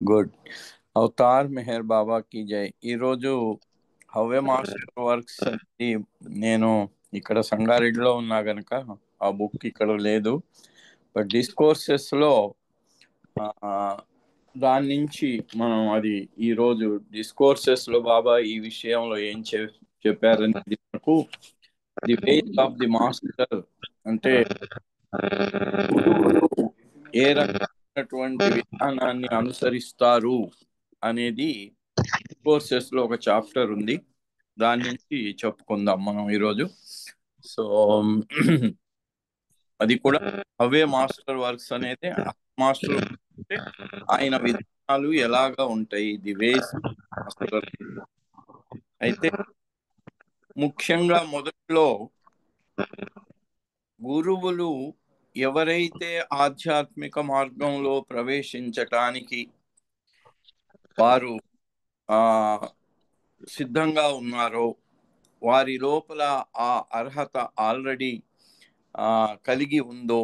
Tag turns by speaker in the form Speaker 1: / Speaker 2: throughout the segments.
Speaker 1: Good. Avatar Meher బాబాకి జై. ఈరోజు హవ్య మాస్టర్ వర్క్స్ అనేది నేను ఇక్కడ సంగారెడ్డిలో ఉన్నా గనక ఆ బుక్ ఇక్కడ లేదు. బట్ డిస్కోర్సెస్లో దాని నుంచి మనం అది ఈరోజు డిస్కోర్సెస్లో బాబా ఈ విషయంలో ఏం చెప్పారనేది మనకు the ways of the master అంటే గురువులు ఏ రకమైనటువంటి విధానాన్ని అనుసరిస్తారు అనేది కోర్సెస్ లో ఒక చాప్టర్ ఉంది. దాని నుంచి చెప్పుకుందాం మనం ఈరోజు. సో అది కూడా అవే మాస్టర్ వర్క్స్ అనేది మాస్టర్ అంటే ఆయన విధానాలు ఎలాగా ఉంటాయి, ది వేస్ మాస్టర్. అయితే ముఖ్యంగా మొదట్లో గురువులు ఎవరైతే ఆధ్యాత్మిక మార్గంలో ప్రవేశించటానికి వారు ఆ సిద్ధంగా ఉన్నారో, వారి లోపల ఆ అర్హత ఆల్రెడీ కలిగి ఉందో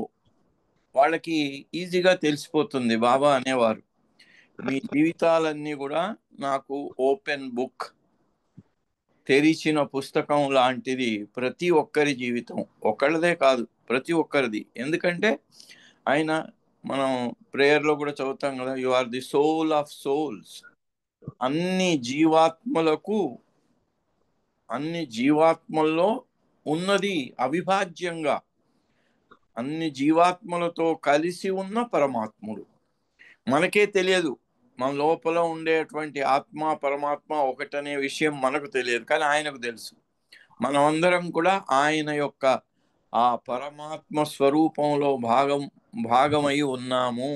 Speaker 1: వాళ్ళకి ఈజీగా తెలిసిపోతుంది. బాబా అనేవారు, మీ జీవితాలన్నీ కూడా నాకు ఓపెన్ బుక్, తెరిచిన పుస్తకం లాంటిది. ప్రతి ఒక్కరి జీవితం, ఒకళ్ళదే కాదు, ప్రతి ఒక్కరిది. ఎందుకంటే ఆయన, మనం ప్రేయర్లో కూడా చదువుతాం కదా, you are the soul of souls. అన్ని జీవాత్మల్లో ఉన్నది అవిభాజ్యంగా అన్ని జీవాత్మలతో కలిసి ఉన్న పరమాత్ముడు. మనకే తెలియదు, మన లోపల ఉండేటువంటి ఆత్మ పరమాత్మ ఒకటనే విషయం మనకు తెలియదు, కానీ ఆయనకు తెలుసు. మనమందరం కూడా ఆయన యొక్క ఆ పరమాత్మ స్వరూపంలో భాగమై ఉన్నాము,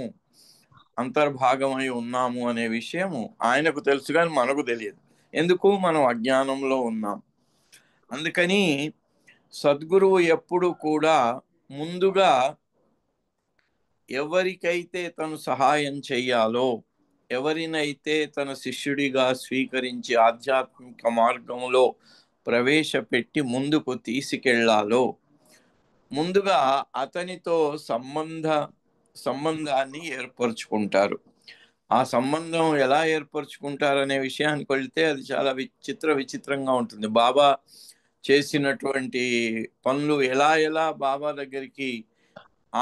Speaker 1: అంతర్భాగమై ఉన్నాము అనే విషయము ఆయనకు తెలుసు, కానీ మనకు తెలియదు. ఎందుకు? మనం అజ్ఞానంలో ఉన్నాం. అందుకని సద్గురువు ఎప్పుడు కూడా ముందుగా ఎవరికైతే తను సహాయం చెయ్యాలో, ఎవరినైతే తన శిష్యుడిగా స్వీకరించి ఆధ్యాత్మిక మార్గంలో ప్రవేశపెట్టి ముందుకు తీసుకెళ్లాలో, ముందుగా అతనితో సంబంధాన్ని ఏర్పరచుకుంటారు. ఆ సంబంధం ఎలా ఏర్పరచుకుంటారనే విషయానికి వెళ్తే అది చాలా విచిత్రంగా ఉంటుంది. బాబా చేసినటువంటి పనులు ఎలా ఎలా బాబా దగ్గరికి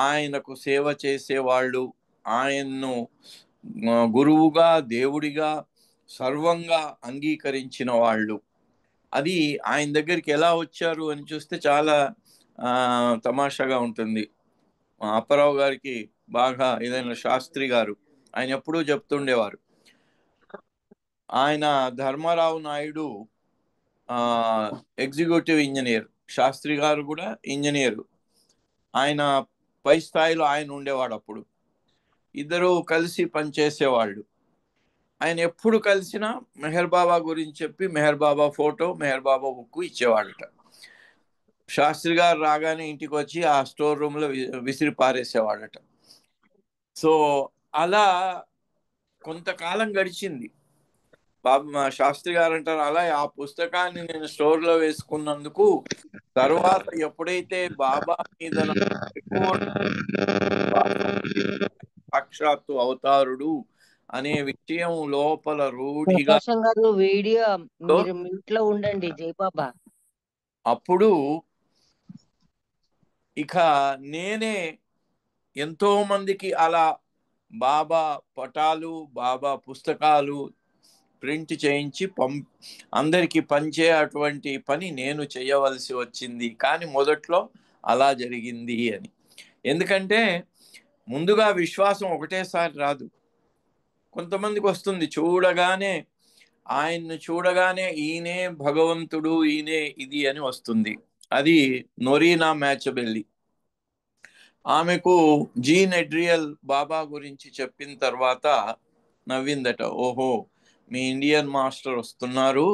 Speaker 1: ఆయనకు సేవ చేసేవాళ్ళు, ఆయన్ను గురువుగా, దేవుడిగా, సర్వంగా అంగీకరించిన వాళ్ళు, అది ఆయన దగ్గరికి ఎలా వచ్చారు అని చూస్తే చాలా తమాషాగా ఉంటుంది. అప్పారావు గారికి బాగా ఏదైనా శాస్త్రి గారు ఆయన ఎప్పుడూ చెప్తుండేవారు, ఆయన ధర్మారావు నాయుడు ఎగ్జిక్యూటివ్ ఇంజనీర్, శాస్త్రి గారు కూడా ఇంజనీరు. ఆయన పై స్థాయిలో ఆయన ఉండేవాడు. అప్పుడు ఇద్దరు కలిసి పనిచేసేవాళ్ళు. ఆయన ఎప్పుడు కలిసినా మెహర్ బాబా గురించి చెప్పి మెహర్ బాబా ఫోటో, మెహర్ బాబా బుక్ ఇచ్చేవాడట. శాస్త్రి గారు రాగానే ఇంటికి వచ్చి ఆ స్టోర్ రూమ్ లో విసిరి పారేసేవాడట. సో అలా కొంతకాలం గడిచింది. బాబా శాస్త్రి గారు అంటారు, అలా ఆ పుస్తకాన్ని నేను స్టోర్ లో వేసుకున్నందుకు తర్వాత ఎప్పుడైతే బాబా మీద ఎక్కువ సాక్షాత్తు అవతారుడు అనే విషయం లోపల రూఢిగా
Speaker 2: ప్రకాశం గారు వీడియో మీరు మ్యూట్ లో ఉండండి జయబాబా.
Speaker 1: అప్పుడు ఇక నేనే ఎంతో మందికి అలా బాబా పటాలు, బాబా పుస్తకాలు ప్రింట్ చేయించి అందరికీ పంచే అటువంటి పని నేను చేయవలసి వచ్చింది. కానీ మొదట్లో అలా జరిగింది అని. ఎందుకంటే ముందుగా విశ్వాసం ఒకటేసారి రాదు, కొంతమందికి వస్తుంది. ఆయన్ని చూడగానే ఈయనే భగవంతుడు, ఈయనే ఇది అని వస్తుంది. అది నొరీనా మ్యాచబెల్లి. ఆమెకు జీన్ ఎడ్రియల్ బాబా గురించి చెప్పిన తర్వాత నవ్విందట. ఓహో, మీ ఇండియన్ మాస్టర్ వస్తున్నారు,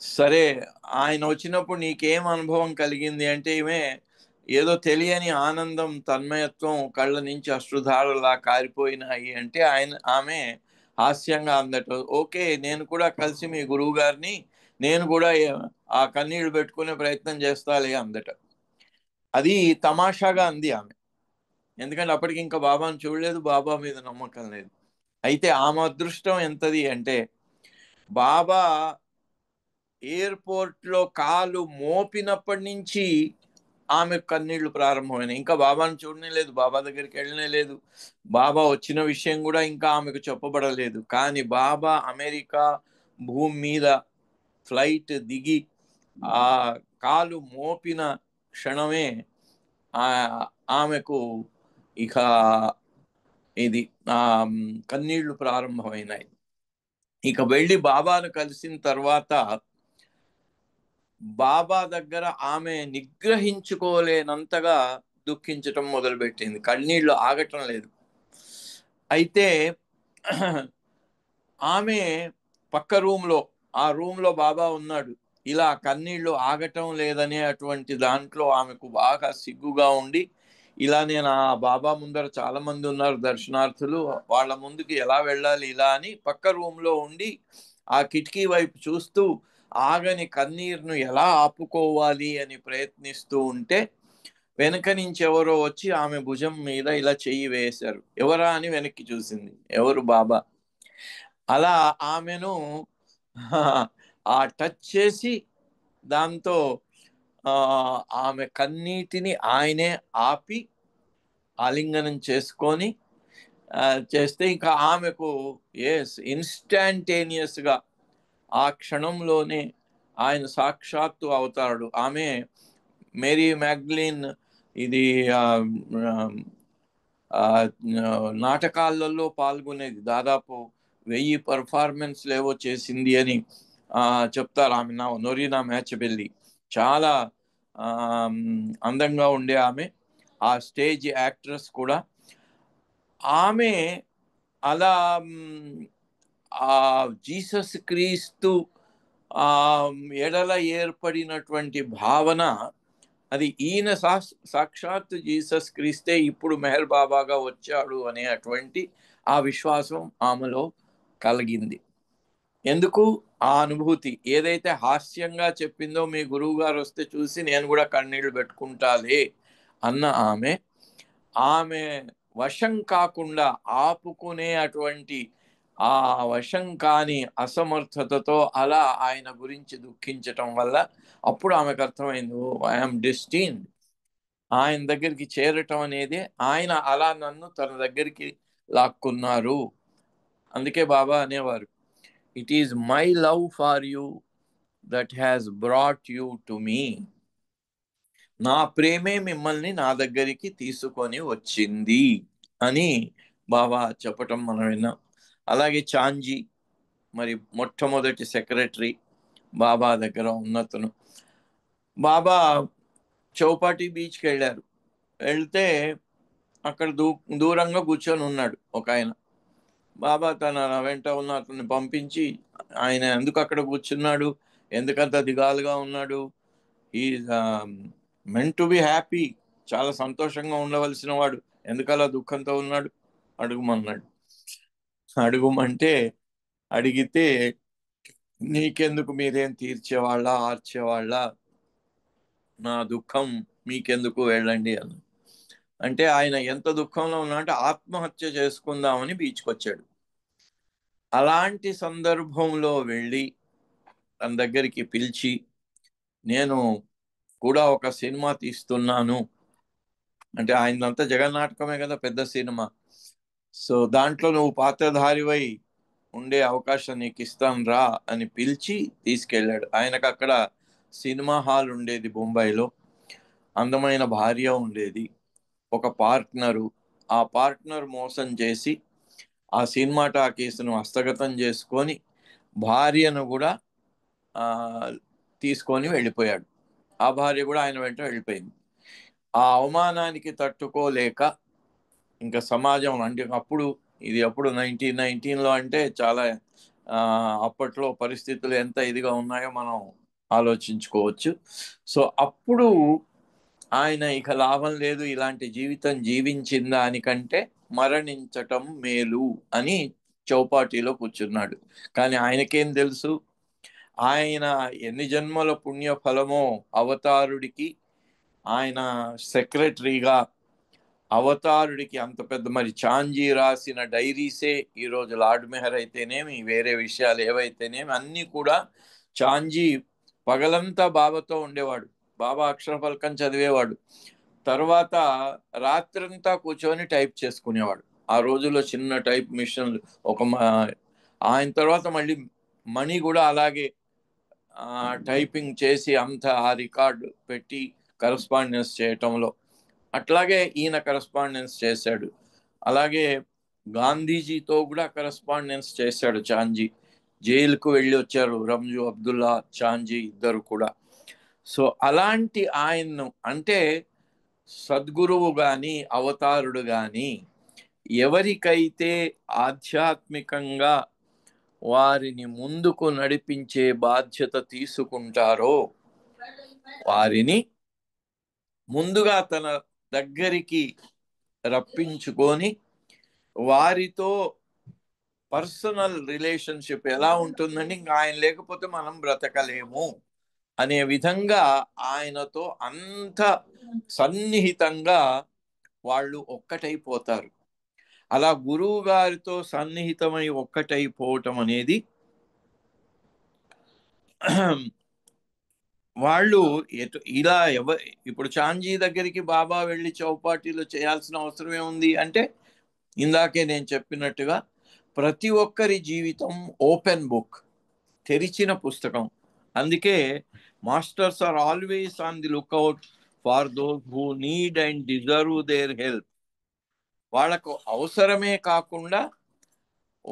Speaker 1: సరే ఆయన వచ్చినప్పుడు నీకేం అనుభవం కలిగింది అంటే, ఈమె ఏదో తెలియని ఆనందం, తన్మయత్వం, కళ్ళ నుంచి అశ్రుధారలా కారిపోయినాయి అంటే ఆమె హాస్యంగా అందట, ఓకే నేను కూడా కలిసి మీ గురువు గారిని నేను కూడా ఆ కన్నీళ్లు పెట్టుకునే ప్రయత్నం చేస్తాలే అందట. అది తమాషాగా అంది ఆమె, ఎందుకంటే అప్పటికి ఇంకా బాబాను చూడలేదు, బాబా మీద నమ్మకం లేదు. అయితే ఆమె అదృష్టం ఎంతది అంటే, బాబా ఎయిర్పోర్ట్లో కాలు మోపినప్పటి నుంచి ఆమె కన్నీళ్లు ప్రారంభమైనాయి. ఇంకా బాబాను చూడనే లేదు, బాబా దగ్గరికి వెళ్ళనే లేదు, బాబా వచ్చిన విషయం కూడా ఇంకా ఆమెకు చెప్పబడలేదు. కానీ బాబా అమెరికా భూమి మీద ఫ్లైట్ దిగి ఆ కాలు మోపిన క్షణమే ఆమెకు ఇక ఇది కన్నీళ్లు ప్రారంభమైనాయి. ఇక వెళ్ళి బాబాను కలిసిన తర్వాత బాబా దగ్గర ఆమె నిగ్రహించుకోలేనంతగా దుఃఖించటం మొదలుపెట్టింది, కన్నీళ్లు ఆగటం లేదు. అయితే ఆమె పక్క ఆ రూమ్లో బాబా ఉన్నాడు, ఇలా కన్నీళ్లు ఆగటం లేదనే అటువంటి దాంట్లో ఆమెకు బాగా సిగ్గుగా ఉండి, ఇలా నేను ఆ బాబా ముందర చాలా మంది ఉన్నారు దర్శనార్థులు, వాళ్ళ ముందుకి ఎలా వెళ్ళాలి ఇలా అని పక్క రూమ్లో ఉండి ఆ కిటికీ వైపు చూస్తూ ఆగని కన్నీరును ఎలా ఆపుకోవాలి అని ప్రయత్నిస్తూ ఉంటే, వెనక నుంచి ఎవరో వచ్చి ఆమె భుజం మీద ఇలా చెయ్యి వేశారు. ఎవరా అని వెనక్కి చూసింది, ఎవరు? బాబా. అలా ఆమెను ఆ టచ్ చేసి దాంతో ఆమె కన్నీటిని ఆయనే ఆపి ఆలింగనం చేసుకొని చేస్తే ఇంకా ఆమెకు ఇన్స్టాంటేనియస్గా ఆ క్షణంలోనే ఆయన సాక్షాత్తు అవుతాడు. ఆమె మేరీ మ్యాగ్లిన్ ఇది నాటకాలలో పాల్గొనేది, దాదాపు 1000 పర్ఫార్మెన్స్లు ఏవో చేసింది అని చెప్తారు. ఆమె నొరీనా మ్యాచబెల్లి చాలా అందంగా ఉండే ఆమె, ఆ స్టేజ్ యాక్ట్రెస్ కూడా. ఆమె అలా ఆ జీసస్ క్రీస్తు ఎడల ఏర్పడినటువంటి భావన, అది ఈయన సాక్షాత్తు జీసస్ క్రీస్తే ఇప్పుడు మెహర్ బాబాగా వచ్చాడు అనే అటువంటి ఆ విశ్వాసం ఆమెలో కలిగింది. ఎందుకు? ఆ అనుభూతి ఏదైతే హాస్యంగా చెప్పిందో, మీ గురువు గారు వస్తే చూసి నేను కూడా కన్నీళ్లు పెట్టుకుంటాలే అన్న ఆమె వశం కాకుండా ఆపుకునే అటువంటి ఆ వశం కాని అసమర్థతతో అలా ఆయన గురించి దుఃఖించటం వల్ల అప్పుడు ఆమెకు అర్థమైంది, ఐఎమ్ డెస్టిన్డ్, ఆయన దగ్గరికి చేరటం అనేది, ఆయన అలా నన్ను తన దగ్గరికి లాక్కున్నారు. అందుకే బాబా అనేవారు, it is my love for you that has brought you to me. నా ప్రేమే మిమ్మల్ని నా దగ్గరికి తీసుకొని వచ్చింది అని బాబా చెప్పటం మనం విన్నాం. అలాగే చాంజీ, మరి మొట్టమొదటి సెక్రటరీ బాబా దగ్గర ఉన్నతను, బాబా చౌపాటి బీచ్కి వెళ్ళారు. వెళ్తే అక్కడ దూరంగా కూర్చొని ఉన్నాడు ఒక ఆయన. బాబా తన వెంట ఉన్న అతన్ని పంపించి, ఆయన ఎందుకు అక్కడ కూర్చున్నాడు, ఎందుకంత దిగాలుగా ఉన్నాడు, is meant to be happy, చాలా సంతోషంగా ఉండవలసిన వాడు, ఎందుకలా దుఃఖంతో ఉన్నాడు అడుగుమన్నాడు. అడుగుమంటే అడిగితే, నీకెందుకు, మీరేం తీర్చేవాళ్ళ ఆర్చేవాళ్ళ, నా దుఃఖం మీకెందుకు, వెళ్ళండి అని. అంటే ఆయన ఎంత దుఃఖంలో ఉన్నా అంటే ఆత్మహత్య చేసుకుందామని బీచ్కి వచ్చాడు. అలాంటి సందర్భంలో వెళ్ళి తన దగ్గరికి పిలిచి, నేను కూడా ఒక సినిమా తీస్తున్నాను అంటే, ఆయనంతా జగన్నాటకమే కదా, పెద్ద సినిమా, సో దాంట్లో నువ్వు పాత్రధారివై ఉండే అవకాశం నీకు ఇస్తాను రా అని పిలిచి తీసుకెళ్ళాడు. ఆయనకు అక్కడ సినిమా హాల్ ఉండేది బొంబాయిలో, అందమైన భార్య ఉండేది, ఒక పార్ట్నరు. ఆ పార్ట్నర్ మోసం చేసి ఆ సినిమా టాకీస్ను హస్తగతం చేసుకొని భార్యను కూడా తీసుకొని వెళ్ళిపోయాడు. ఆ భార్య కూడా ఆయన వెంట వెళ్ళిపోయింది. ఆ అవమానానికి తట్టుకోలేక ఇంకా సమాజం అంటే, అప్పుడు 1919లో అంటే చాలా అప్పట్లో పరిస్థితులు ఎంత ఇదిగా ఉన్నాయో మనం ఆలోచించుకోవచ్చు. సో అప్పుడు ఆయన ఇక లాభం లేదు, ఇలాంటి జీవితం జీవించిన దానికంటే మరణించటం మేలు అని చౌపాటీలో కూర్చున్నాడు. కానీ ఆయనకేం తెలుసు, ఆయన ఎన్ని జన్మల పుణ్య ఫలమో అవతారుడికి ఆయన సెక్రటరీగా అవతారుడికి అంత పెద్ద, మరి చాంజీ రాసిన డైరీసే ఈరోజు లార్డ్ మెహర్ అయితేనేమి, వేరే విషయాలు ఏవైతేనేమి అన్నీ కూడా చాంజీ పగలంతా బాబాతో ఉండేవాడు. బాబా అక్షర ఫలకం చదివేవాడు. తర్వాత రాత్రంతా కూర్చొని టైప్ చేసుకునేవాడు. ఆ రోజుల్లో చిన్న టైప్ మిషన్లు ఆయన తర్వాత మళ్ళీ మణి కూడా అలాగే టైపింగ్ చేసి అంత ఆ రికార్డు పెట్టి కరస్పాండెన్స్ చేయటంలో, అట్లాగే ఈయన కరస్పాండెన్స్ చేశాడు. అలాగే గాంధీజీతో కూడా కరస్పాండెన్స్ చేశాడు చాంజీ. జైలుకు వెళ్ళి వచ్చారు రంజు అబ్దుల్లా, చాంజీ ఇద్దరు కూడా. సో అలాంటి ఆయన్ను, అంటే సద్గురువు కానీ అవతారుడు కానీ ఎవరికైతే ఆధ్యాత్మికంగా వారిని ముందుకు నడిపించే బాధ్యత తీసుకుంటారో వారిని ముందుగా తన దగ్గరికి రప్పించుకొని వారితో పర్సనల్ రిలేషన్షిప్ ఎలా ఉంటుందండి, ఇంకా ఆయన లేకపోతే మనం బ్రతకలేము అనే విధంగా ఆయనతో అంత సన్నిహితంగా వాళ్ళు ఒక్కటైపోతారు. అలా గురువు గారితో సన్నిహితమై ఒక్కటైపోవటం అనేది వాళ్ళు ఇలా ఇప్పుడు చాంజీ దగ్గరికి బాబా వెళ్ళి చౌపాటీలో చేయాల్సిన అవసరం ఏముంది అంటే, ఇందాకే నేను చెప్పినట్టుగా ప్రతి ఒక్కరి జీవితం ఓపెన్ బుక్, తెరిచిన పుస్తకం. అందుకే masters are always on the lookout for those who need and deserve their help. వాళ్ళకు అవసరమే కాకుండా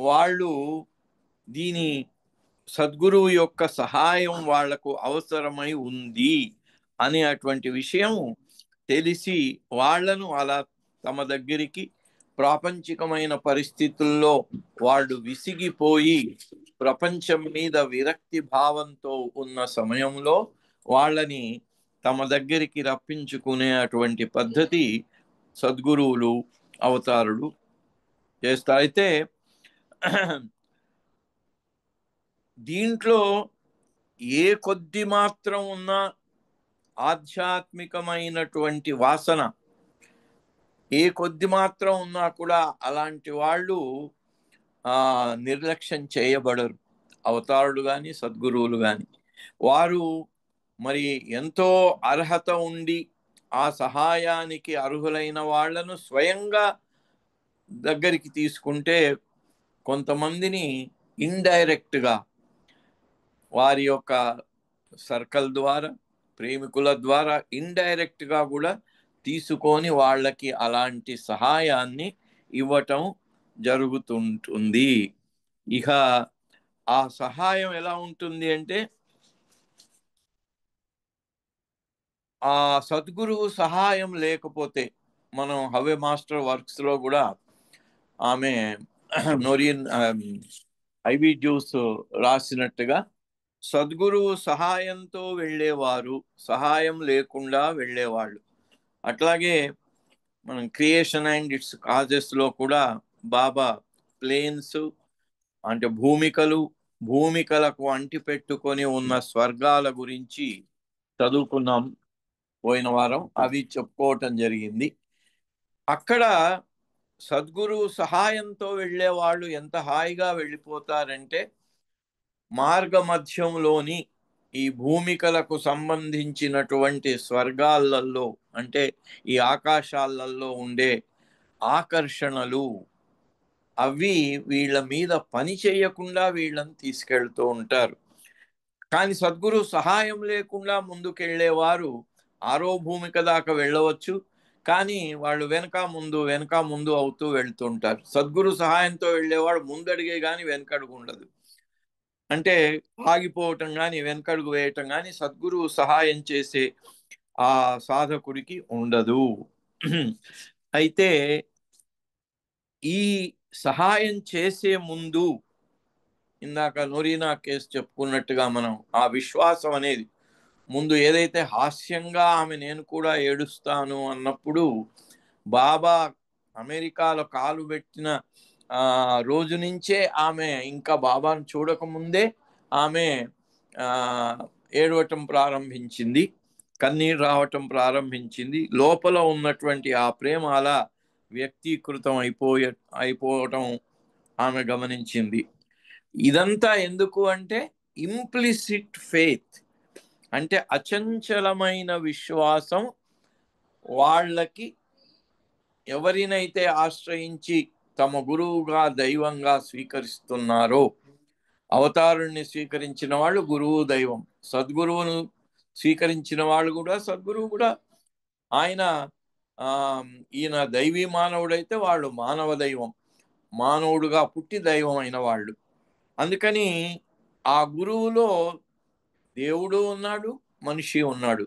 Speaker 1: వాళ్ళు దీని సద్గురువు యొక్క సహాయం వాళ్లకు అవసరమై ఉంది అనే అటువంటి విషయం తెలిసి వాళ్లను అలా తమ దగ్గరికి, ప్రాపంచికమైన పరిస్థితుల్లో వాళ్ళు విసిగిపోయి ప్రపంచం మీద విరక్తి భావంతో ఉన్న సమయంలో వాళ్ళని తమ దగ్గరికి రప్పించుకునే అటువంటి పద్ధతి సద్గురువులు, అవతారులు చేస్తారు. అయితే దీంట్లో ఏ కొద్ది మాత్రం ఉన్న ఆధ్యాత్మికమైనటువంటి వాసన, ఏ కొద్ది మాత్రం ఉన్నా కూడా అలాంటి వాళ్ళు నిర్లక్ష్యం చేయబడరు. అవతారులు కానీ సద్గురువులు కానీ వారు మరి ఎంతో అర్హత ఉండి ఆ సహాయానికి అర్హులైన వాళ్లను స్వయంగా దగ్గరికి తీసుకుంటే, కొంతమందిని ఇండైరెక్ట్గా వారి యొక్క సర్కిల్ ద్వారా, ప్రేమికుల ద్వారా ఇండైరెక్ట్గా కూడా తీసుకొని వాళ్ళకి అలాంటి సహాయాన్ని ఇవ్వటం జరుగుతుంటుంది. ఇక ఆ సహాయం ఎలా ఉంటుంది అంటే, ఆ సద్గురువు సహాయం లేకపోతే, మనం హవే మాస్టర్ వర్క్స్లో కూడా ఆమె నోరియన్ ఐవి జ్యూస్ రాసినట్టుగా సద్గురువు సహాయంతో వెళ్ళేవారు, సహాయం లేకుండా వెళ్ళేవాళ్ళు. అట్లాగే మనం క్రియేషన్ అండ్ ఇట్స్ కాజెస్లో కూడా బాబా ప్లేన్స్ అంటే భూమికలకు అంటిపెట్టుకొని ఉన్న స్వర్గాల గురించి చదువుకున్నాం పోయిన వారం, అవి చెప్పుకోవటం జరిగింది. అక్కడ సద్గురువు సహాయంతో వెళ్ళే వాళ్ళు ఎంత హాయిగా వెళ్ళిపోతారంటే, మార్గ మధ్యంలోని ఈ భూమికలకు సంబంధించినటువంటి స్వర్గాలలో, అంటే ఈ ఆకాశాలలో ఉండే ఆకర్షణలు, అవి వీళ్ళ మీద పని చేయకుండా వీళ్ళని తీసుకెళ్తూ ఉంటారు. కానీ సద్గురు సహాయం లేకుండా ముందుకెళ్ళేవారు ఆరో భూమిక దాకా వెళ్ళవచ్చు, కానీ వాళ్ళు వెనక ముందు అవుతూ వెళ్తుంటారు. సద్గురు సహాయంతో వెళ్ళేవాడు ముందడిగే కానీ వెనకడుగు ఉండదు. అంటే ఆగిపోవటం కానీ వెనకడుగు వేయటం కానీ సద్గురువు సహాయం చేసే ఆ సాధకుడికి ఉండదు. అయితే ఈ సహాయం చేసే ముందు ఇందాక నొరీనా కేసు చెప్పుకున్నట్టుగా మనం ఆ విశ్వాసం అనేది ముందు, ఏదైతే హాస్యంగా ఆమె నేను కూడా ఏడుస్తాను అన్నప్పుడు, బాబా అమెరికాలో కాలు పెట్టిన రోజు నుంచే ఆమె ఇంకా బాబాను చూడకముందే ఆమె ఏడవటం ప్రారంభించింది. కన్నీరు రావటం ప్రారంభించింది. లోపల ఉన్నటువంటి ఆ ప్రేమ అలా వ్యక్తీకృతం అయిపోవటం ఆమె గమనించింది. ఇదంతా ఎందుకు అంటే ఇంప్లిసిట్ ఫెయిత్, అంటే అచంచలమైన విశ్వాసం. వాళ్ళకి ఎవరినైతే ఆశ్రయించి తమ గురువుగా దైవంగా స్వీకరిస్తున్నారో, అవతారుణ్ణి స్వీకరించిన వాళ్ళు గురువు దైవం, సద్గురువును స్వీకరించిన వాళ్ళు కూడా సద్గురువు కూడా. ఆయన ఈయన దైవీ మానవుడైతే వాళ్ళు మానవ దైవం, మానవుడుగా పుట్టి దైవం అయిన వాళ్ళు. అందుకని ఆ గురువులో దేవుడు ఉన్నాడు, మనిషి ఉన్నాడు,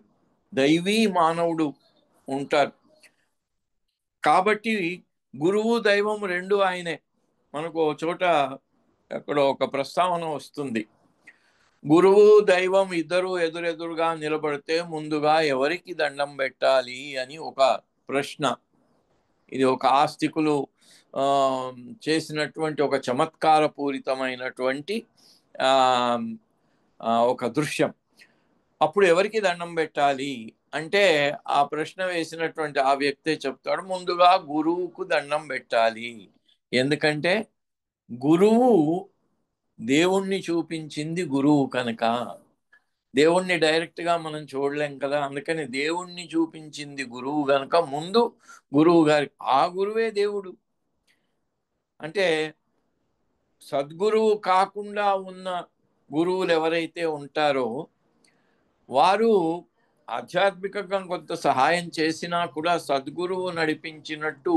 Speaker 1: దైవీ మానవుడు ఉంటారు. కాబట్టి గురువు దైవం రెండు ఆయనే. మనకు ఒక చోట అక్కడ ఒక ప్రస్తావన వస్తుంది, గురువు దైవం ఇద్దరు ఎదురెదురుగా నిలబడితే ముందుగా ఎవరికి దండం పెట్టాలి అని ఒక ప్రశ్న. ఇది ఒక ఆస్తికులు చేసినటువంటి ఒక చమత్కారపూరితమైనటువంటి ఒక దృశ్యం. అప్పుడు ఎవరికి దండం పెట్టాలి అంటే ఆ ప్రశ్న వేసినటువంటి ఆ వ్యక్తే చెప్తాడు, ముందుగా గురువుకు దండం పెట్టాలి. ఎందుకంటే గురువు దేవుణ్ణి చూపించింది గురువు కనుక. దేవుణ్ణి డైరెక్ట్గా మనం చూడలేం కదా, అందుకని దేవుణ్ణి చూపించింది గురువు కనుక ముందు గురువు గారి, ఆ గురువే దేవుడు. అంటే సద్గురువు కాకుండా ఉన్న గురువులు ఎవరైతే ఉంటారో వారు ఆధ్యాత్మికంగా కొంత సహాయం చేసినా కూడా సద్గురువు నడిపించినట్టు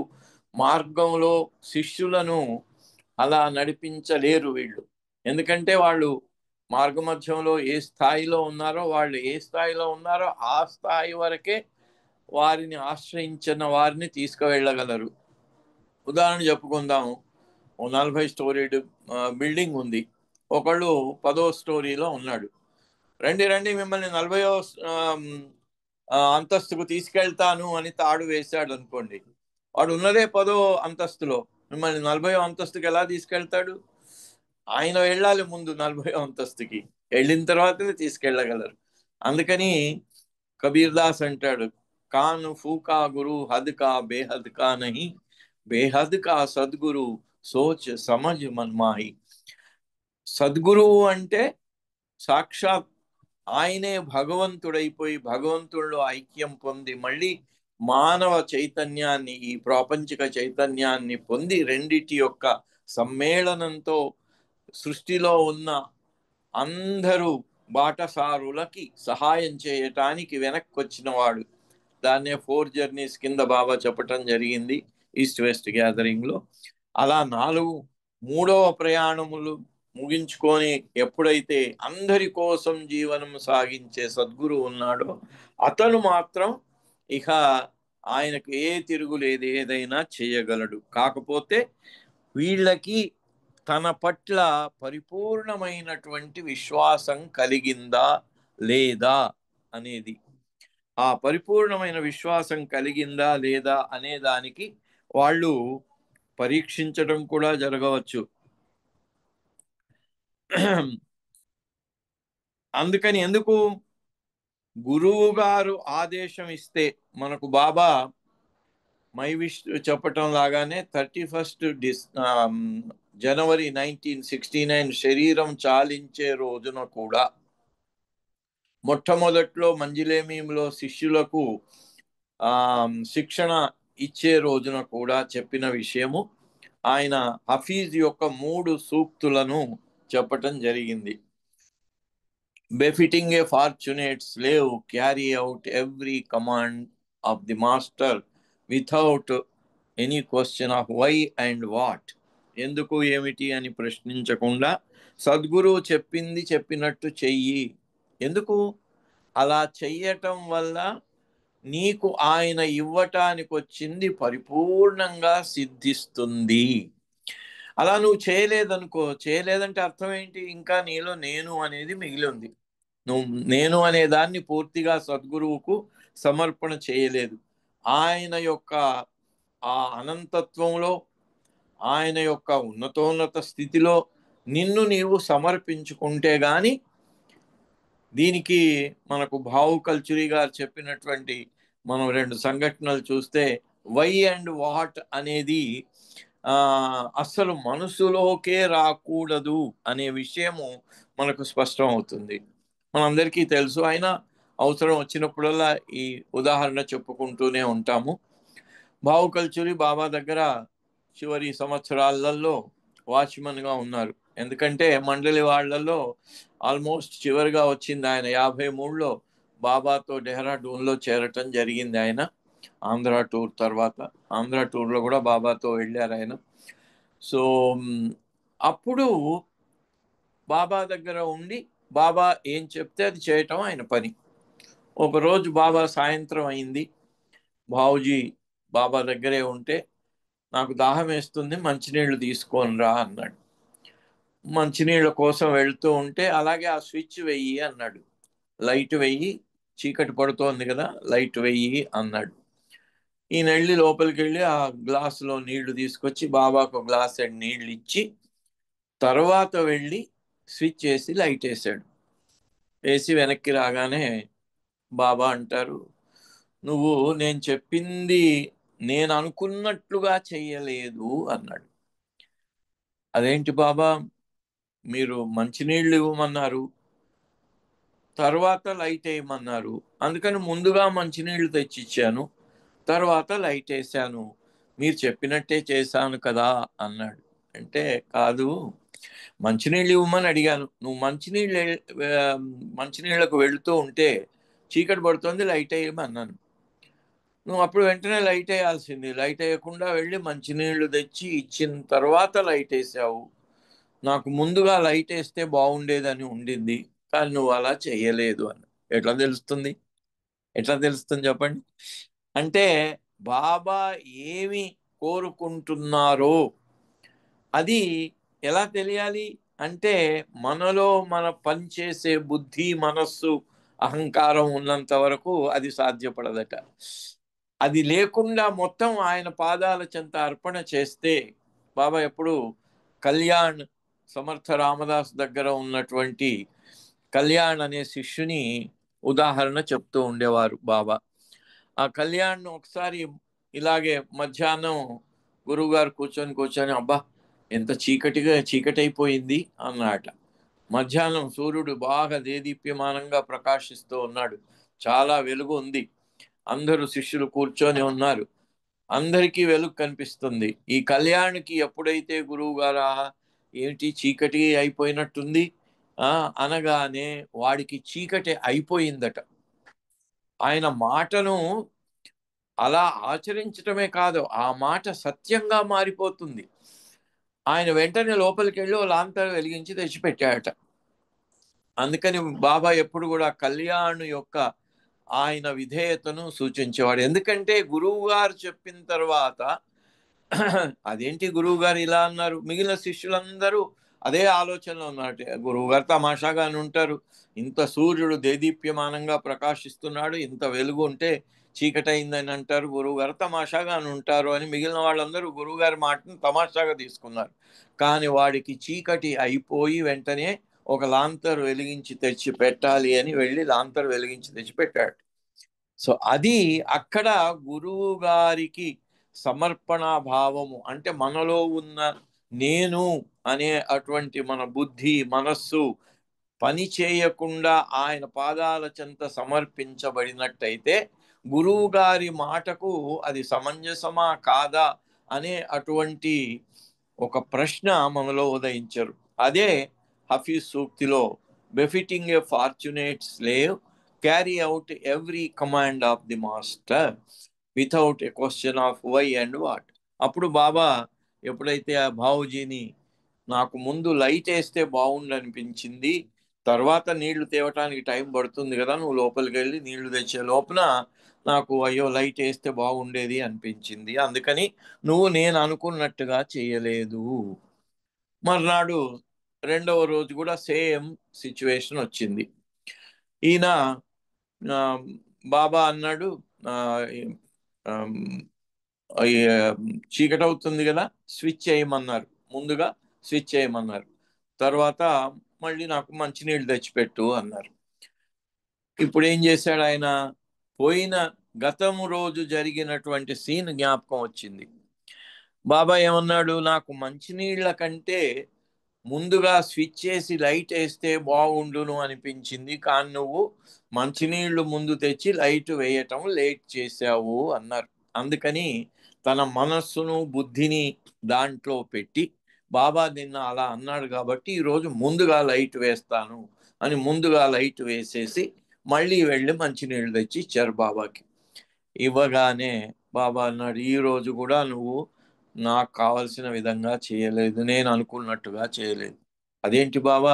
Speaker 1: మార్గంలో శిష్యులను అలా నడిపించలేరు వీళ్ళు. ఎందుకంటే వాళ్ళు మార్గమధ్యంలో ఏ స్థాయిలో ఉన్నారో, వాళ్ళు ఏ స్థాయిలో ఉన్నారో ఆ స్థాయి వరకే వారిని ఆశ్రయించిన వారిని తీసుకువెళ్ళగలరు. ఉదాహరణ చెప్పుకుందాము, 40 స్టోరీడ్ బిల్డింగ్ ఉంది, ఒకళ్ళు 10వ స్టోరీలో ఉన్నాడు. రండి మిమ్మల్ని 40వ అంతస్తుకు తీసుకెళ్తాను అని తాడు వేశాడు అనుకోండి, వాడు ఉన్నదే 10వ అంతస్తులో, మిమ్మల్ని 40వ అంతస్తుకి ఎలా తీసుకెళ్తాడు? ఆయన వెళ్ళాలి ముందు 40వ అంతస్తుకి, వెళ్ళిన తర్వాతనే తీసుకెళ్ళగలరు. అందుకని కబీర్ దాస్ అంటాడు, కాను ఫూకా గురు హద్ కా బేహద్ కా నహీ, బేహద్ కా సద్గురు సోచ్ సమజ్ మన్మాహి. సద్గురువు అంటే సాక్షాత్ ఆయనే భగవంతుడైపోయి భగవంతుడిలో ఐక్యం పొంది మళ్ళీ మానవ చైతన్యాన్ని, ఈ ప్రాపంచిక చైతన్యాన్ని పొంది రెండిటి యొక్క సమ్మేళనంతో సృష్టిలో ఉన్న అందరూ బాటసారులకి సహాయం చేయటానికి వెనక్కి వచ్చిన వాడు. దాన్నే 4 జర్నీస్ కింద బాబా చెప్పటం జరిగింది ఈస్ట్ వెస్ట్ గ్యాదరింగ్లో. అలా 3వ ప్రయాణములు ముగించుకొని ఎప్పుడైతే అందరి కోసం జీవనం సాగించే సద్గురు ఉన్నాడో అతను మాత్రం ఇక ఆయనకు ఏ తిరుగులేదు, ఏదైనా చేయగలడు. కాకపోతే వీళ్ళకి తన పట్ల పరిపూర్ణమైనటువంటి విశ్వాసం కలిగిందా లేదా అనేది, ఆ పరిపూర్ణమైన విశ్వాసం కలిగిందా లేదా అనే దానికి వాళ్ళు పరీక్షించడం కూడా జరగవచ్చు. అందుకని ఎందుకు గురువు గారు ఆదేశం ఇస్తే, మనకు బాబా మై విష్ చెప్పటం లాగానే 31 జనవరి 1969 శరీరం చాలించే రోజున కూడా మొట్టమొదట్లో మంజిలేమీలో శిష్యులకు శిక్షణ ఇచ్చే రోజున కూడా చెప్పిన విషయము, ఆయన హఫీజ్ యొక్క 3 సూక్తులను చెప్పటం జరిగింది. Befitting a fortunate slave, carry out every command of the master without any question of why and what. ఎందుకు ఏమిటి అని ప్రశ్నించకుండా సద్గురువు చెప్పింది చెప్పినట్టు చెయ్యి. ఎందుకు అలా చెయ్యటం వల్ల నీకు ఆయన ఇవ్వటానికి వచ్చింది పరిపూర్ణంగా సిద్ధిస్తుంది. అలా నువ్వు చేయలేదనుకో, చేయలేదంటే అర్థం ఏంటి, ఇంకా నీలో నేను అనేది మిగిలి ఉంది. నువ్వు నేను అనే దాన్ని పూర్తిగా సద్గురువుకు సమర్పణ చేయలేదు. ఆయన యొక్క ఆ అనంతత్వంలో, ఆయన యొక్క ఉన్నతోన్నత స్థితిలో నిన్ను నీవు సమర్పించుకుంటే గాని దీనికి మనకు భావు కల్చురీ గారు చెప్పినటువంటి మనం 2 సంఘటనలు చూస్తే వై అండ్ వాట్ అనేది అస్సలు మనసులోకే రాకూడదు అనే విషయము మనకు స్పష్టం అవుతుంది. మనందరికీ తెలుసు. అయినా అవసరం వచ్చినప్పుడల్లా ఈ ఉదాహరణ చెప్పుకుంటూనే ఉంటాము. భావు కల్చురీ బాబా దగ్గర చివరి సంవత్సరాలలో వాచ్మన్గా ఉన్నారు. ఎందుకంటే మండలి వాళ్ళల్లో ఆల్మోస్ట్ చివరిగా వచ్చింది ఆయన 53లో బాబాతో డెహ్రాడూన్లో చేరటం జరిగింది. ఆయన ఆంధ్ర టూర్ తర్వాత ఆంధ్ర టూర్లో కూడా బాబాతో వెళ్ళారు ఆయన. సో అప్పుడు బాబా దగ్గర ఉండి బాబా ఏం చెప్తే అది చేయటం ఆయన పని. ఒకరోజు బాబా సాయంత్రం అయింది, బావుజీ బాబా దగ్గరే ఉంటే నాకు దాహం వేస్తుంది, మంచినీళ్ళు తీసుకొని రా అన్నాడు. మంచినీళ్ళ కోసం వెళ్తూ ఉంటే అలాగే ఆ స్విచ్ వెయ్యి అన్నాడు. లైట్ వెయ్యి, చీకటి పడుతోంది కదా, లైట్ వెయ్యి అన్నాడు. ఈయన వెళ్ళి లోపలికి వెళ్ళి ఆ గ్లాసులో నీళ్లు తీసుకొచ్చి బాబాకు గ్లాస్ నీళ్లు ఇచ్చి తర్వాత వెళ్ళి స్విచ్ వేసి లైట్ వేసాడు. వేసి వెనక్కి రాగానే బాబా అంటారు, నువ్వు నేను చెప్పింది నేను అనుకున్నట్లుగా చెయ్యలేదు అన్నాడు. అదేంటి బాబా, మీరు మంచినీళ్ళు ఇవ్వమన్నారు, తర్వాత లైట్ వేయమన్నారు, అందుకని ముందుగా మంచినీళ్ళు తెచ్చిచ్చాను, తర్వాత లైట్ వేసాను, మీరు చెప్పినట్టే చేశాను కదా అన్నాడు. అంటే కాదు, మంచినీళ్ళు ఇవ్వమని అడిగాను, నువ్వు మంచినీళ్ళకు వెళుతూ ఉంటే చీకటి పడుతుంది, లైట్ వేయమన్నాను, నువ్వు అప్పుడు వెంటనే లైట్ వేయాల్సింది, లైట్ వేయకుండా వెళ్ళి మంచినీళ్ళు తెచ్చి ఇచ్చిన తర్వాత లైట్ వేసావు, నాకు ముందుగా లైట్ వేస్తే బాగుండేదని ఉండింది, కానీ నువ్వు అలా చెయ్యలేదు అని. ఎట్లా తెలుస్తుంది? ఎట్లా తెలుస్తుంది చెప్పండి? అంటే బాబా ఏమి కోరుకుంటున్నారో అది ఎలా తెలియాలి అంటే మనలో మన పనిచేసే బుద్ధి, మనస్సు, అహంకారం ఉన్నంత వరకు అది సాధ్యపడదట. అది లేకుండా మొత్తం ఆయన పాదాల చెంత అర్పణ చేస్తే, బాబా ఎప్పుడు కళ్యాణ్ సమర్థ రామదాస్ దగ్గర ఉన్నటువంటి కళ్యాణ్ అనే శిష్యుని ఉదాహరణ చెప్తూ ఉండేవారు బాబా. ఆ కళ్యాణ్ ఒకసారి ఇలాగే మధ్యాహ్నం గురువుగారు కూర్చొని అబ్బా ఎంత చీకటి అయిపోయింది అన్నమాట. మధ్యాహ్నం సూర్యుడు బాగా దేదీప్యమానంగా ప్రకాశిస్తూ ఉన్నాడు, చాలా వెలుగు ఉంది, అందరూ శిష్యులు కూర్చొని ఉన్నారు, అందరికీ వెలుగు కనిపిస్తుంది. ఈ కళ్యాణ్కి ఎప్పుడైతే గురువు గారా ఏమిటి చీకటి అయిపోయినట్టుంది అనగానే వాడికి చీకటి అయిపోయిందట. ఆయన మాటను అలా ఆచరించటమే కాదు, ఆ మాట సత్యంగా మారిపోతుంది. ఆయన వెంటనే లోపలికి వెళ్ళి లాంతరు వెలిగించి తెచ్చిపెట్టాడట. అందుకని బాబా ఎప్పుడు కూడా కళ్యాణ్ యొక్క ఆయన విధేయతను సూచించేవాడు. ఎందుకంటే గురువు గారు చెప్పిన తర్వాత అదేంటి గురువు గారు ఇలా అన్నారు, మిగిలిన శిష్యులందరూ అదే ఆలోచనలో ఉన్నారు. గురువు గారు తమాషాగానే ఉంటారు, ఇంత సూర్యుడు దేదీప్యమానంగా ప్రకాశిస్తున్నాడు, ఇంత వెలుగు ఉంటే చీకటి అయిందని అంటారు, గురువు గారు తమాషాగానే ఉంటారు అని మిగిలిన వాళ్ళందరూ గురువు గారి మాటను తమాషాగా తీసుకున్నారు. కానీ వాడికి చీకటి అయిపోయి వెంటనే ఒక లాంతరు వెలిగించి తెచ్చి పెట్టాలి అని వెళ్ళి లాంతరు వెలిగించి తెచ్చి పెట్టాడు. సో అది అక్కడ గురువు గారికి సమర్పణ భావము అంటే మనలో ఉన్న నేను అనే అటువంటి మన బుద్ధి, మనస్సు పని చేయకుండా ఆయన పాదాల చెంత సమర్పించబడినట్టయితే గురువు గారి మాటకు అది సమంజసమా కాదా అనే అటువంటి ఒక ప్రశ్న మనలో ఉదయించరు. అదే హఫీజ్ సూక్తిలో befitting a fortunate slave carry out every command of the master without a question of why and what. అప్పుడు బాబా ఎప్పుడైతే ఆ బావుజీని నాకు ముందు లైట్ వేస్తే బాగుండు అనిపించింది, తర్వాత నీళ్లు తేవటానికి టైం పడుతుంది కదా, నువ్వు లోపలికి వెళ్ళి నీళ్లు తెచ్చే లోపల నాకు అయ్యో లైట్ వేస్తే బాగుండేది అనిపించింది, అందుకని నువ్వు నేను అనుకున్నట్టుగా చేయలేదు. మర్నాడు రెండవ రోజు కూడా సేమ్ సిచ్యువేషన్ వచ్చింది. ఈయన బాబా అన్నాడు చీకటి అవుతుంది కదా, స్విచ్ చేయమన్నారు, ముందుగా స్విచ్ చేయమన్నారు, తర్వాత మళ్ళీ నాకు మంచినీళ్ళు తెచ్చిపెట్టు అన్నారు. ఇప్పుడు ఏం చేశాడు ఆయన, పోయిన గతము రోజు జరిగినటువంటి సీన్ జ్ఞాపకం వచ్చింది. బాబా ఏమన్నాడు, నాకు మంచినీళ్ళ కంటే ముందుగా స్విచ్ చేసి లైట్ వేస్తే బాగుండును అనిపించింది, కానీ నువ్వు మంచినీళ్లు ముందు తెచ్చి లైట్ వేయటం లేట్ చేశావు అన్నారు. అందుకని తన మనస్సును బుద్ధిని దాంట్లో పెట్టి, బాబా నిన్న అలా అన్నాడు కాబట్టి ఈరోజు ముందుగా లైట్ వేస్తాను అని ముందుగా లైట్ వేసేసి మళ్ళీ వెళ్ళి మంచినీళ్ళు తెచ్చి ఇచ్చారు బాబాకి. ఇవ్వగానే బాబా అన్నాడు, ఈరోజు కూడా నువ్వు నాకు కావలసిన విధంగా చేయలేదు, నేను అనుకున్నట్టుగా చేయలేదు. అదేంటి బాబా,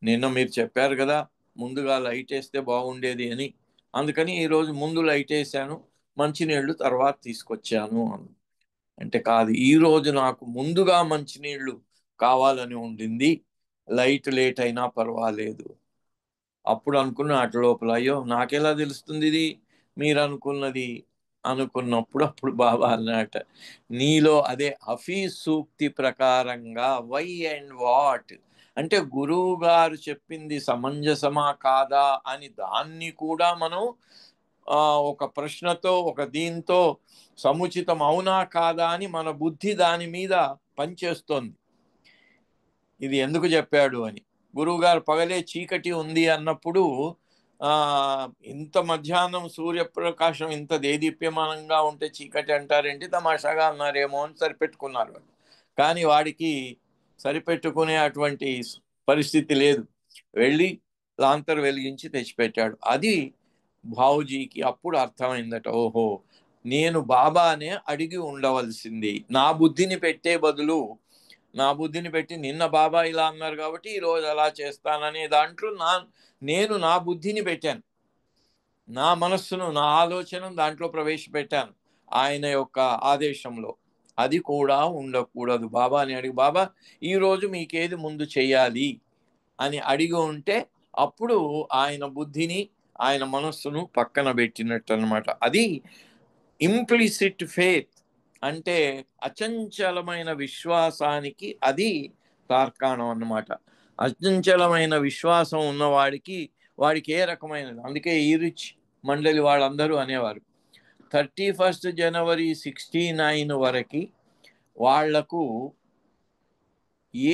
Speaker 1: నిన్న మీరు చెప్పారు కదా ముందుగా లైట్ వేస్తే బాగుండేది అని, అందుకని ఈరోజు ముందు లైట్ వేసాను, మంచినీళ్ళు తర్వాత తీసుకొచ్చాను అంటే, కాదు, ఈరోజు నాకు ముందుగా మంచినీళ్ళు కావాలని ఉండింది, లైట్ లేట్ అయినా పర్వాలేదు. అప్పుడు అనుకున్న అటు లోపల, అయ్యో నాకెలా తెలుస్తుంది ఇది మీరు అనుకున్నది అనుకున్నప్పుడు అప్పుడు బాబా అన్నట, నీలో అదే హఫీజ్ సూక్తి ప్రకారంగా వై అండ్ వాట్ అంటే గురువు గారు చెప్పింది సమంజసమా కాదా అని దాన్ని కూడా మనం ఒక ప్రశ్నతో ఒక దీంతో సముచితం అవునా కాదా అని మన బుద్ధి దాని మీద పనిచేస్తోంది. ఇది ఎందుకు చెప్పాడు అని. గురువుగారు పగలే చీకటి ఉంది అన్నప్పుడు ఇంత మధ్యాహ్నం సూర్యప్రకాశం ఇంత దేదీప్యమానంగా ఉంటే చీకటి అంటారేంటి, తమాషాగా అన్నారేమో అని సరిపెట్టుకున్నారు. కానీ వాడికి సరిపెట్టుకునే అటువంటి పరిస్థితి లేదు, వెళ్ళి లాంతర్ వెలిగించి తెచ్చిపెట్టాడు. అది బావుజీకి అప్పుడు అర్థమైందట, ఓహో నేను బాబానే అడిగి ఉండవలసింది, నా బుద్ధిని పెట్టే బదులు నా బుద్ధిని పెట్టి నిన్న బాబా ఇలా అన్నారు కాబట్టి ఈరోజు అలా చేస్తాననే దాంట్లో నేను నా బుద్ధిని పెట్టాను, నా మనస్సును నా ఆలోచనను దాంట్లో ప్రవేశపెట్టాను ఆయన యొక్క ఆదేశంలో. అది కూడా ఉండకూడదు. బాబాని అడిగి, బాబా ఈరోజు మీకేది ముందు చెయ్యాలి అని అడిగి ఉంటే అప్పుడు ఆయన బుద్ధిని ఆయన మనస్సును పక్కన పెట్టినట్టు అనమాట. అది ఇంప్లిసిట్ ఫేత్ అంటే అచంచలమైన విశ్వాసానికి అది తార్కాణం అన్నమాట. అచంచలమైన విశ్వాసం ఉన్నవాడికి వాడికి ఏ రకమైనది, అందుకే ఈ రిచ్ మండలి వాళ్ళందరూ అనేవారు 31 జనవరి 69 వరకు వాళ్లకు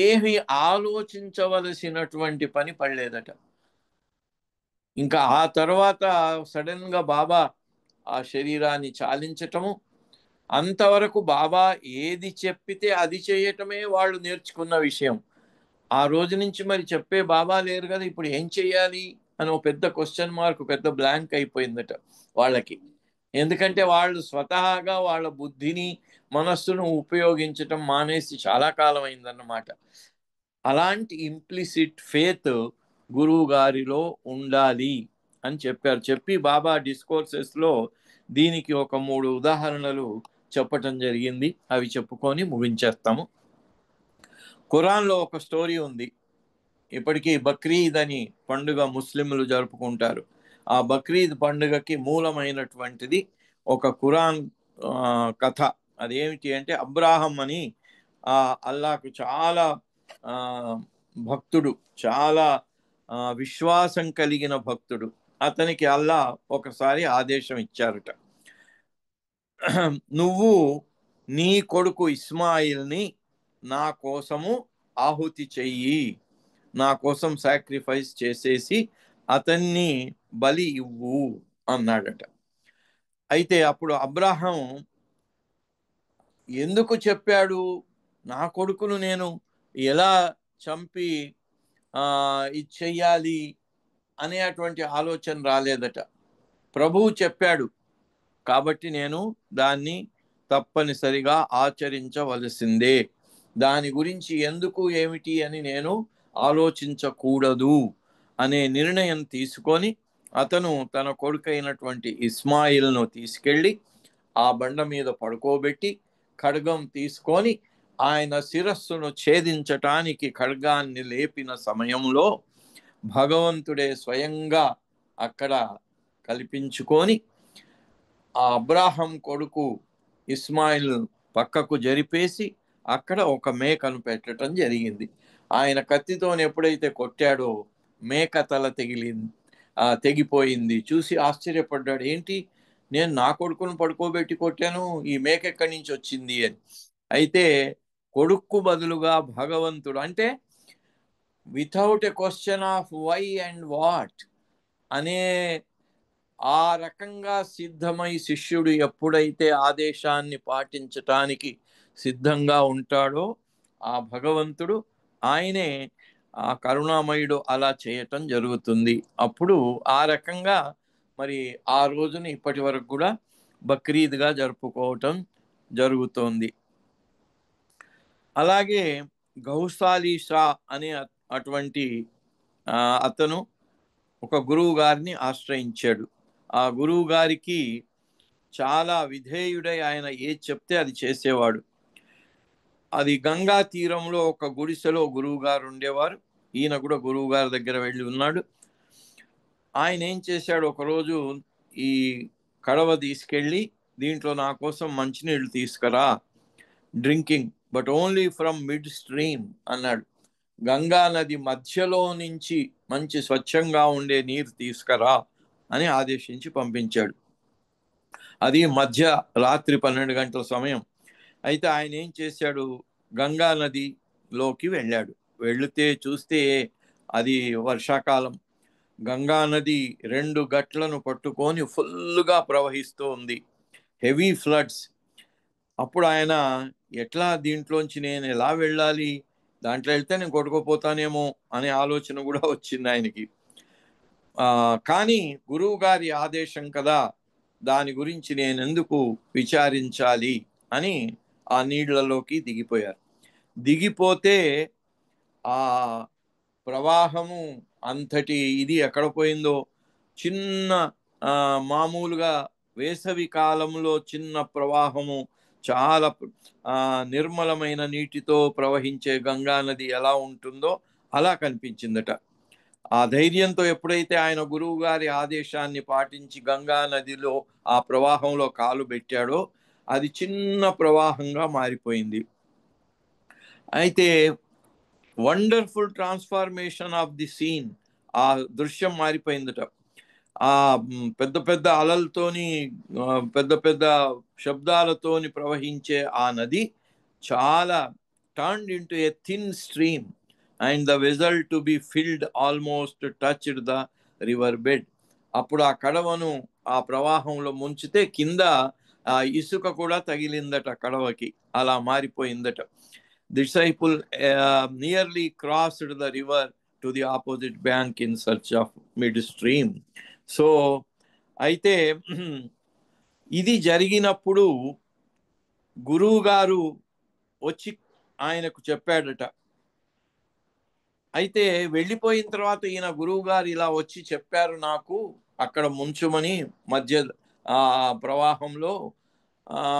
Speaker 1: ఏమి ఆలోచించవలసినటువంటి పని పడలేదట. ఇంకా ఆ తర్వాత సడన్ గా బాబా ఆ శరీరాన్ని చాలించటము, అంతవరకు బాబా ఏది చెప్పితే అది చేయటమే వాళ్ళు నేర్చుకున్న విషయం. ఆ రోజు నుంచి మరి చెప్పే బాబా లేరు కదా, ఇప్పుడు ఏం చెయ్యాలి అని ఒక పెద్ద క్వశ్చన్ మార్క్, పెద్ద బ్లాంక్ అయిపోయిందట వాళ్ళకి. ఎందుకంటే వాళ్ళు స్వతహాగా వాళ్ళ బుద్ధిని మనస్సును ఉపయోగించటం మానేసి చాలా కాలం అయిందన్నమాట. అలాంటి ఇంప్లిసిట్ ఫేత్ గురువు గారిలో ఉండాలి అని చెప్పారు. చెప్పి బాబా డిస్కోర్సెస్లో దీనికి ఒక 3 ఉదాహరణలు చెప్పటం జరిగింది. అవి చెప్పుకొని ముగించేస్తాము. ఖురాన్లో ఒక స్టోరీ ఉంది. ఇప్పటికీ బక్రీద్ అని పండుగ ముస్లింలు జరుపుకుంటారు. ఆ బక్రీద్ పండుగకి మూలమైనటువంటిది ఒక ఖురాన్ కథ. అదేమిటి అంటే, అబ్రాహం అని అల్లాకు చాలా భక్తుడు, చాలా విశ్వాసం కలిగిన భక్తుడు. అతనికి అల్లా ఒకసారి ఆదేశం ఇచ్చారట, నువ్వు నీ కొడుకు ఇస్మాయిల్ని నా కోసము ఆహుతి చెయ్యి, నా కోసం సాక్రిఫైస్ చేసేసి అతన్ని బలి ఇవ్వు అన్నాడట. అయితే అప్పుడు అబ్రాహం ఎందుకు చెప్పాడు, నా కొడుకును నేను ఎలా చంపి ఇది చెయ్యాలి అనేటువంటి ఆలోచన రాలేదట. ప్రభువు చెప్పాడు కాబట్టి నేను దాన్ని తప్పనిసరిగా ఆచరించవలసిందే, దాని గురించి ఎందుకు ఏమిటి అని నేను ఆలోచించకూడదు అనే నిర్ణయం తీసుకొని అతను తన కొడుకైనటువంటి ఇస్మాయిల్ను తీసుకెళ్ళి ఆ బండ మీద పడుకోబెట్టి ఖడ్గం తీసుకొని ఆయన శిరస్సును ఛేదించటానికి ఖడ్గాన్ని లేపిన సమయంలో భగవంతుడే స్వయంగా అక్కడ కల్పించుకొని ఆ అబ్రాహం కొడుకు ఇస్మాయిల్ పక్కకు జరిపేసి అక్కడ ఒక మేకను పెట్టడం జరిగింది. ఆయన కత్తితో ఎప్పుడైతే కొట్టాడో మేక తల తెగిలింది. తెగిపోయింది. చూసి ఆశ్చర్యపడ్డాడు. ఏంటి, నేను నా కొడుకును పడుకోబెట్టి కొట్టాను, ఈ మేక ఎక్కడి నుంచి వచ్చింది అని. అయితే కొడుక్కు బదులుగా భగవంతుడు, అంటే without a question of why and what అనే ఆ రకంగా సిద్ధమై శిష్యుడు ఎప్పుడైతే ఆదేశాన్ని పాటించటానికి సిద్ధంగా ఉంటాడో ఆ భగవంతుడు, ఆయనే ఆ కరుణామయుడు అలా చేయటం జరుగుతుంది. అప్పుడు ఆ రకంగా మరి ఆ రోజుని ఇప్పటి వరకు కూడా బక్రీద్గా జరుపుకోవటం జరుగుతోంది. అలాగే గౌసాలి షా అనే అటువంటి అతను ఒక గురువు గారిని ఆశ్రయించాడు. ఆ గురువు గారికి చాలా విధేయుడై ఆయన ఏది చెప్తే అది చేసేవాడు. అది గంగా తీరంలో ఒక గుడిసెలో గురువు గారు ఉండేవారు. ఈయన కూడా గురువు గారి దగ్గర వెళ్ళి ఉన్నాడు. ఆయన ఏం చేశాడు, ఒకరోజు ఈ కడవ తీసుకెళ్ళి దీంట్లో నా కోసం మంచినీళ్ళు తీసుకురా, drinking, but only from mid stream అన్నాడు. గంగా నది మధ్యలో నుంచి మంచి స్వచ్ఛంగా ఉండే నీరు తీసుకురా అని ఆదేశించి పంపించాడు. అది మధ్య రాత్రి 12 గంటల సమయం. అయితే ఆయన ఏం చేశాడు, గంగా నదిలోకి వెళ్ళాడు. వెళితే చూస్తే అది వర్షాకాలం. గంగా నది 2 గట్లను పట్టుకొని ఫుల్గా ప్రవహిస్తూ ఉంది, హెవీ ఫ్లడ్స్. అప్పుడు ఆయన, ఎట్లా దీంట్లోంచి నేను ఎలా వెళ్ళాలి, దాంట్లో వెళ్తే నేను కొట్టుకుపోతానేమో అనే ఆలోచన కూడా వచ్చింది ఆయనకి. కానీ గురువు గారి ఆదేశం కదా, దాని గురించి నేను ఎందుకు విచారించాలి అని ఆ నీళ్లలోకి దిగిపోయారు. దిగిపోతే ఆ ప్రవాహము అంతటి ఇది ఎక్కడ పోయిందో, చిన్న మామూలుగా వేసవి కాలంలో చిన్న ప్రవాహము, చాలా నిర్మలమైన నీటితో ప్రవహించే గంగా నది ఎలా ఉంటుందో అలా కనిపించిందట. ఆ ధైర్యంతో ఎప్పుడైతే ఆయన గురువు గారి ఆదేశాన్ని పాటించి గంగా నదిలో ఆ ప్రవాహంలో కాలు పెట్టాడో అది చిన్న ప్రవాహంగా మారిపోయింది. అయితే wonderful transformation of the scene, ఆ దృశ్యం మారిపోయిందట. ఆ పెద్ద పెద్ద అలలతోని పెద్ద పెద్ద శబ్దాలతోని ప్రవహించే ఆ నది చాలా turned into a thin stream and the vessel to be filled almost touched the river bed. అప్పుడు ఆ కడవను ఆ ప్రవాహంలో ముంచితే కింద ఆ ఇసుక కూడా తగిలిందట కడవకి, అలా మారిపోయిందట. Disciple nearly crossed the river to the opposite bank in search of midstream. So అయితే ఇది జరిగినప్పుడు గురువు గారు వచ్చి ఆయనకు చెప్పాడట. అయితే వెళ్ళిపోయిన తర్వాత ఈయన గురువు గారు ఇలా వచ్చి చెప్పారు నాకు అక్కడ ముంచుమని మధ్య ప్రవాహంలో.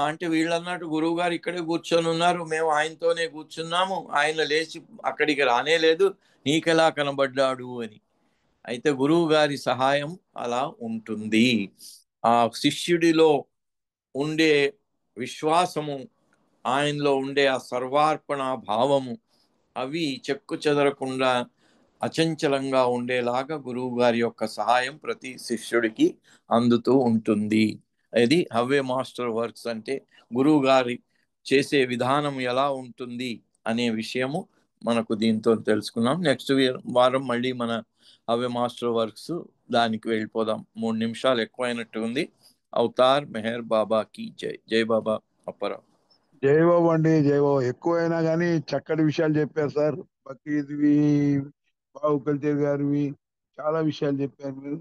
Speaker 1: అంటే వీళ్ళన్నట్టు గురువు గారు ఇక్కడే కూర్చొని ఉన్నారు, మేము ఆయనతోనే కూర్చున్నాము, ఆయన లేచి అక్కడికి రానే లేదు, నీకెలా కనబడ్డాడు అని. అయితే గురువు గారి సహాయం అలా ఉంటుంది. ఆ శిష్యుడిలో ఉండే విశ్వాసము, ఆయనలో ఉండే ఆ సర్వార్పణ భావము, అవి చెక్కు చెదరకుండా అచంచలంగా ఉండేలాగా గురువు గారి యొక్క సహాయం ప్రతి శిష్యుడికి అందుతూ ఉంటుంది. అది హవ్వే మాస్టర్ వర్క్స్ అంటే గురువు గారి చేసే విధానం ఎలా ఉంటుంది అనే విషయము మనకు దీంతో తెలుసుకున్నాం. నెక్స్ట్ వారం మళ్ళీ మన హవ్వే మాస్టర్ వర్క్స్ దానికి వెళ్ళిపోదాం. 3 నిమిషాలు ఎక్కువైనట్టు ఉంది. అవతార్ మెహర్ బాబా కి జై. జై బాబా అప్పరా.
Speaker 3: జై బాబు అండి, జై బాబు. ఎక్కువైనా కానీ చక్కటి విషయాలు చెప్పారు సార్. బక్రీద్వి, బాబు కల్చర్ గారివి చాలా విషయాలు చెప్పారు మీరు.